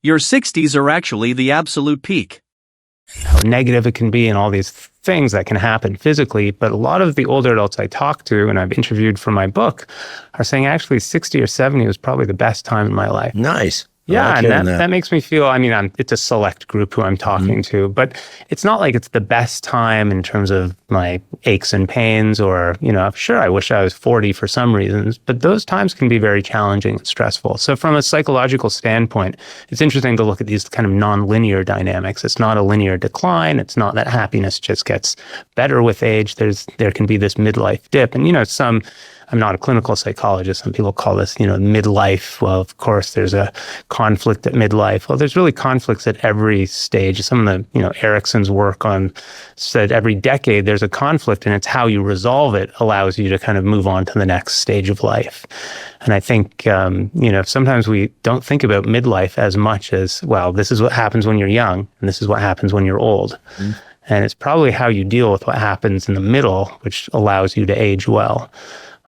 Your 60s are actually the absolute peak. How negative it can be and all these things that can happen physically. But a lot of the older adults I talk to and I've interviewed for my book are saying actually 60 or 70 was probably the best time in my life. Nice. Yeah, and that makes me feel, it's a select group who I'm talking to, but it's not like it's the best time in terms of my aches and pains or, sure, I wish I was 40 for some reasons, but those times can be very challenging and stressful. So from a psychological standpoint, it's interesting to look at these kind of nonlinear dynamics. It's not a linear decline. It's not that happiness just gets better with age. There can be this midlife dip. And, I'm not a clinical psychologist. Some people call this, midlife. Well, of course, there's a conflict at midlife. Well, there's really conflicts at every stage. Some of the, Erickson's work on said every decade there's a conflict, and it's how you resolve it allows you to kind of move on to the next stage of life. And I think, sometimes we don't think about midlife as much as, well, this is what happens when you're young, and this is what happens when you're old. And it's probably how you deal with what happens in the middle, which allows you to age well.